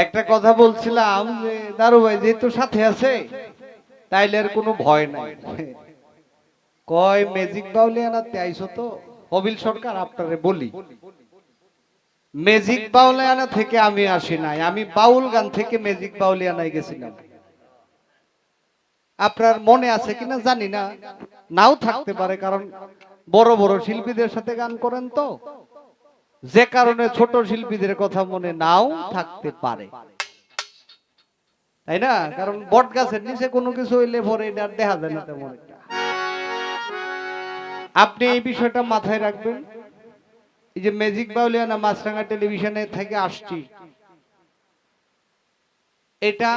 একটা কথা বলছিলাম যে দারু ভাই যেহেতু সাথে আছে তাইলে আর কোনো ভয় নাই। কয় ম্যাজিক বাউলিয়ানাতে আইছো তো হবিল সরকার আপনারে বলি, ম্যাজিক বাউলিয়ানা থেকে আমি আসি নাই, আমি বাউল গান থেকে ম্যাজিক বাউলিয়ানায় গেছিলাম। আপনার মনে আছে কিনা জানি না, নাও থাকতে পারে, কারণ বড় বড় শিল্পীদের সাথে গান করেন তো, যে কারণে ছোট শিল্পীদের কথা মনে নাও থাকতে পারে, তাই না? কারণ বট গাছের নিচে কোনো কিছু হইলে পরে এটা আর দেখা যায় না তেমন একটা। আপনি এই বিষয়টা মাথায় রাখবেন। এই যে ম্যাজিক বাউলিয়ানা মাছরাঙা টেলিভিশনে থেকে আসছি, এটা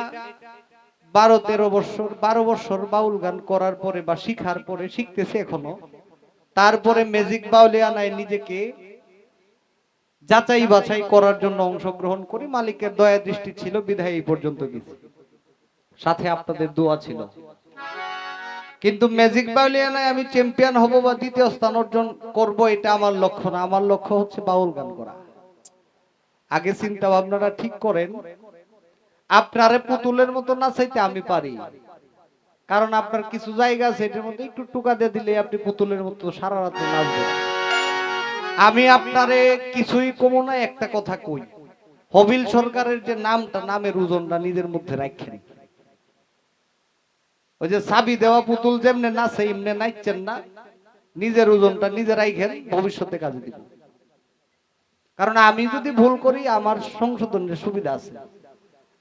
12 বছর বাউল গান করার পরে বা শিখার পরে, শিখতেছে এখনো, তারপরে ম্যাজিক বাউলিয়ানায় নিজেকে যাচাই বাছাই করার জন্য অংশগ্রহণ করি। মালিকের দয়া দৃষ্টি ছিল বিধায় এই পর্যন্ত গেছি, সাথে আপনাদের দোয়া ছিল। কিন্তু ম্যাজিক বাউলিয়ানায় আমি চ্যাম্পিয়ন হব বা দ্বিতীয় স্থান অর্জন করব, এটা আমার লক্ষ্য না। আমার লক্ষ্য হচ্ছে বাউল গান করা। আগে চিন্তা ভাবনাটা ঠিক করেন। আপনারে পুতুলের মতো নাচাইতে আমি পারি, কারণ আপনার কিছু জায়গা আছে এটার মধ্যে একটু টুকা দিয়ে দিলে আপনি পুতুলের মতো সারা রাত নাচবেন। আমি আপনারে কিছুই কমো না। একটা কথা কই, হবিল সরকারের যে নামটা, নামের ওজনটা নিজের মধ্যে রাখেন। ওই যে চাবি দেওয়া পুতুল যেমনে নাচে এমনি নাচছেন না, নিজের ওজনটা নিজে রাখেন, ভবিষ্যতে কাজে দিব। কারণ আমি যদি ভুল করি আমার সংশোধনের সুবিধা আছে,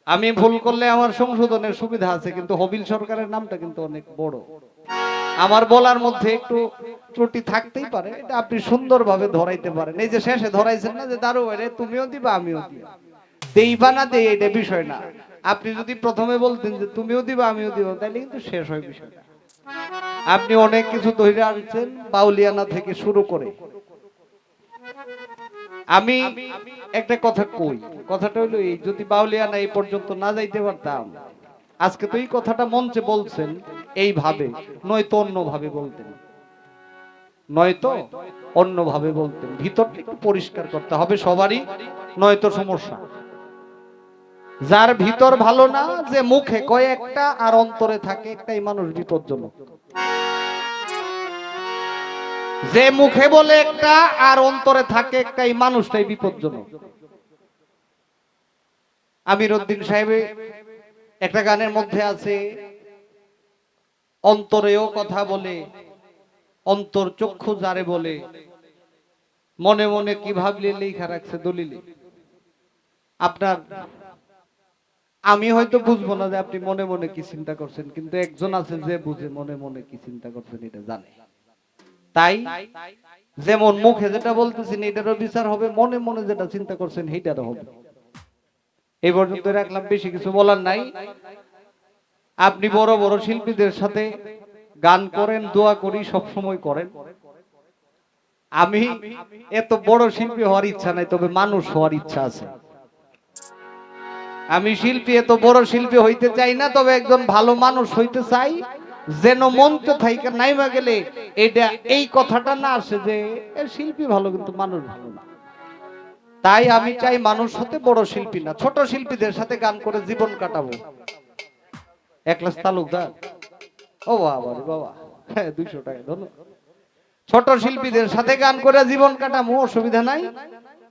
আমি ভুল করলে আমার সংশোধনের সুবিধা আছে। কিন্তু হবিল সরকারের নামটা কিন্তু অনেক বড়, আমার বলার মধ্যে একটু ত্রুটি থাকতেই পারে, এটা আপনি সুন্দরভাবে ধরাইতে পারেন। এই যে শেষে ধরাইছেন না যে দারু ভাই তুমিও দিবা আমিও দিব, দেইবা না দেই এটা বিষয় না। আপনি যদি প্রথমে বলতেন যে তুমিও দিবা আমিও দিব, তাহলে কিন্তু শেষ হয় বিষয়টা। আপনি অনেক কিছু ধরে আনছেন বাউলিয়ানা থেকে শুরু করে। আমি একটা কথা কই, কথাটা হলো এই, যদি বাউলিয়ানা এই পর্যন্ত না যাইতে পারতাম, আজকে তো এই কথাটা মঞ্চে বলছেন এইভাবে, নয়তো অন্যভাবে বলতেন, নয়তো অন্যভাবে বলতেন। ভিতরটা একটু পরিষ্কার করতে হবে সবারই, নয়তো সমস্যা। যার ভিতর ভালো না, যে মুখে কয় একটা আর অন্তরে থাকে একটাই মানুষ বিপজ্জনক। যে মুখে বলে একটা আর অন্তরে থাকে একটাই মানুষটাই বিপজ্জনক। আমির উদ্দিন সাহেব একটা গানের মধ্যে আছে, অন্তরেও কথা বলে, অন্তর চক্ষু যারে বলে, মনে মনে কি ভাবলে লেখা রাখছে দলিলে। আপনার আমি হয়তো বুঝবো না যে আপনি মনে মনে কি চিন্তা করছেন, কিন্তু একজন আছে যে বুঝে মনে মনে কি চিন্তা করছেন, এটা জানে। তাই যেমন মুখে যেটা বলতেছেন এটারও বিচার হবে, মনে মনে যেটা চিন্তা করছেন সেইটারও হবে। এই পর্যন্ত রাখলাম, বেশি কিছু বলার নাই। আপনি বড় বড় শিল্পীদের সাথে গান করেন, দোয়া করি, সব সময় করেন। আমি এত বড় শিল্পী হওয়ার ইচ্ছা নাই, তবে মানুষ হওয়ার ইচ্ছা আছে। আমি শিল্পী, এত বড় শিল্পী হইতে চাই না, তবে একজন ভালো মানুষ হইতে চাই, যেন মঞ্চে থাইকা নাইমা গেলে এটা এই কথাটা না আসে যে শিল্পী ভালো কিন্তু মানুষ ভালো না। তাই আমি চাই মানুষ হতে, বড় শিল্পী না। ছোট শিল্পীদের সাথে গান করে জীবন কাটাবো। একলাস তালুকদার, ও বাবা রে বাবা, 200 টাকা ধন্যবাদ। ছোট শিল্পীদের সাথে গান করে জীবন কাটাবো, অসুবিধা নাই,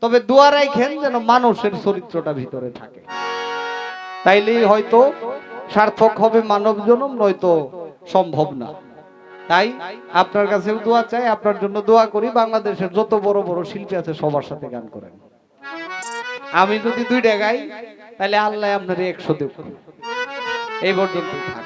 তবে দোয়া রাখেন যেন মানুষের চরিত্রটা ভিতরে থাকে, তাইলেই হয়তো সার্থক হবে মানব জন্ম, নয়তো সম্ভব না। তাই আপনার কাছেও দোয়া চাই, আপনার জন্য দোয়া করি। বাংলাদেশের যত বড় বড় শিল্পী আছে সবার সাথে গান করেন। আমি যদি 2টা গাই তাহলে আল্লাহ আপনার 100 দেব। এই পর্যন্ত থাক।